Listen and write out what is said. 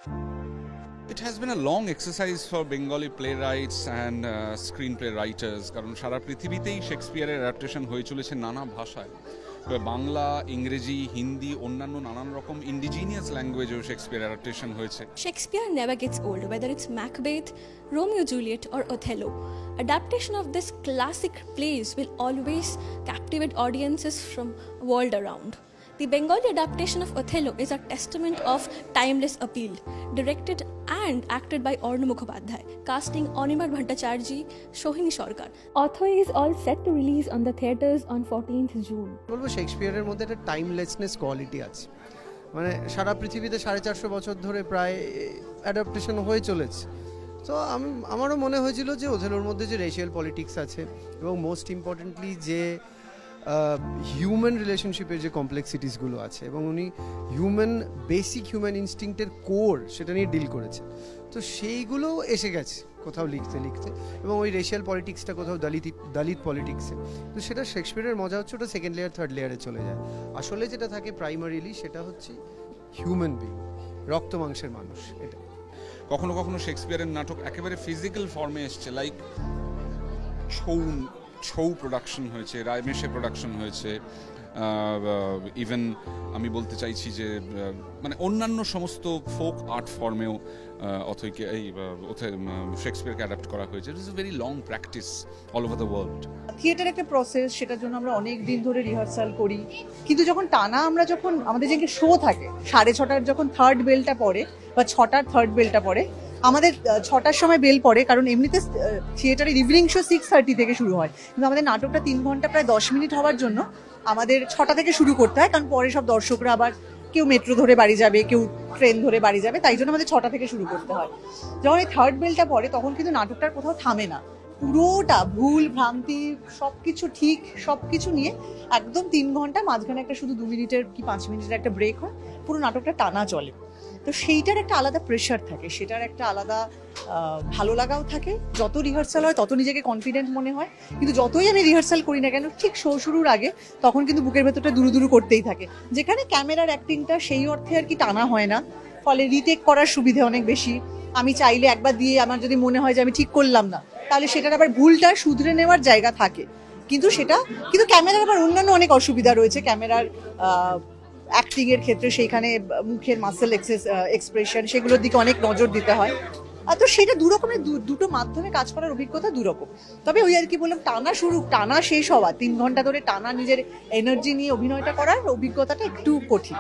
It has been a long exercise for Bengali playwrights and screenplay writers কারণ সারা পৃথিবীতেই শেক্সপিয়ারের adaptation হয়ে চলেছে নানা ভাষায়। বাংলা, ইংরেজি, হিন্দি, অন্যান্য নানান রকম ইন্ডিজিনিয়াস ল্যাঙ্গুয়েজেও শেক্সপিয়ার অ্যাডাপ্টেশন হয়েছে। Shakespeare never gets old, whether it's Macbeth, Romeo Juliet or Othello. Adaptation of this classic plays will always captivate audiences from world around. The Bengali adaptation of Othello is a testament of timeless appeal, directed and acted by Arno Mukhopadhyay, casting Animar Bhattacharjee, Sohini Sarkar. Author is all set to release on the theatres on 14th June. বলবো শেক্সপিয়ারের মধ্যে একটা টাইমলেসনেস quality আছে, মানে সারা পৃথিবীতে 450 বছর ধরে প্রায় adaptation হয়ে চলেছে। তো আমারও মনে হয়েছিল যে ওথেলোর মধ্যে যে রেশিয়াল পলিটিক্স আছে এবং মোস্ট ইম্পর্টেন্টলি যে হিউম্যান রিলেশনশিপের যে কমপ্লেক্সিটিসগুলো আছে এবং উনি বেসিক হিউম্যান ইনস্টিংক্টের কোর সেটা নিয়ে ডিল করেছে, তো সেইগুলো এসে গেছে কোথাও লিখতে লিখতে, এবং ওই রেশিয়াল পলিটিক্সটা কোথাও দলিত পলিটিক্সে। তো সেটা শেক্সপিয়ারের মজা হচ্ছে ওটা সেকেন্ড লেয়ার থার্ড লেয়ারে চলে যায়। আসলে যেটা থাকে প্রাইমারিলি সেটা হচ্ছে হিউম্যান বিং, রক্ত মাংসের মানুষ। এটা কখনো কখনো শেক্সপিয়ারের নাটক একেবারে ফিজিক্যাল ফর্মে এসছে, লাইক ছৌ প্রোডাকশন হয়েছে, রায়মেশে প্রোডাকশন হয়েছে, ইভেন আমি বলতে চাইছি যে মানে অন্যান্য সমস্ত ফোক আর্ট ফর্মেও শেক্সপিয়ারকে অ্যাডাপ্ট করা হয়েছে। It is a very long practice all over the world. Theatre একটা প্রসেস, সেটার জন্য আমরা অনেক দিন ধরে রিহার্সাল করি, কিন্তু যখন টানা যখন আমাদের যে শো থাকে 6:30 যখন থার্ড বেলটা পড়ে বা 6টার থার্ড বেলটা পড়ে, আমাদের 6টার সময় বেল পড়ে, কারণ এমনিতে থিয়েটারের ইভিনিং শো 6:30 থেকে শুরু হয়, কিন্তু আমাদের নাটকটা 3 ঘন্টা প্রায় 10 মিনিট হওয়ার জন্য আমাদের 6টা থেকে শুরু করতে হয়, কারণ পরে সব দর্শকরা আবার কেউ মেট্রো ধরে বাড়ি যাবে, কেউ ট্রেন ধরে বাড়ি যাবে, তাই জন্য আমাদের 6টা থেকে শুরু করতে হয়। যখন এই থার্ড বেলটা পড়ে তখন কিন্তু নাটকটার কোথাও থামে না, পুরোটা ভুল ভ্রান্তি সবকিছু ঠিক সবকিছু নিয়ে একদম 3 ঘন্টা, মাঝখানে একটা শুধু 2 মিনিটের কি 5 মিনিটের একটা ব্রেক হয়, পুরো নাটকটা টানা চলে। তো সেইটার একটা আলাদা প্রেশার থাকে, সেটার একটা আলাদা ভালো লাগাও থাকে। যত রিহার্সাল হয় তত নিজেকে কনফিডেন্ট মনে হয়, কিন্তু যতই আমি রিহার্সাল করি না কেন ঠিক শো শুরুর আগে তখন কিন্তু বুকের ভেতরটা দুরু দুরু করতেই থাকে। যেখানে ক্যামেরার অ্যাক্টিংটা সেই অর্থে আর কি টানা হয় না, ফলে রিটেক করার সুবিধে অনেক বেশি। আমি চাইলে একবার দিয়ে আমার যদি মনে হয় যে আমি ঠিক করলাম না, তাহলে সেটার আবার ভুলটা শুধরে নেওয়ার জায়গা থাকে। কিন্তু ক্যামেরার আবার অন্যান্য অনেক অসুবিধা রয়েছে। ক্যামেরার অ্যাক্টিং এর ক্ষেত্রে সেইখানে মুখের মাসেল এক্সপ্রেশন সেগুলোর দিকে অনেক নজর দিতে হয়। তো সেটা দুটো মাধ্যমে কাজ করার অভিজ্ঞতা দুরকম। তবে ওই আর কি বললাম, টানা শেষ হওয়া 3 ঘন্টা ধরে টানা নিজের এনার্জি নিয়ে অভিনয়টা করার অভিজ্ঞতাটা একটু কঠিন।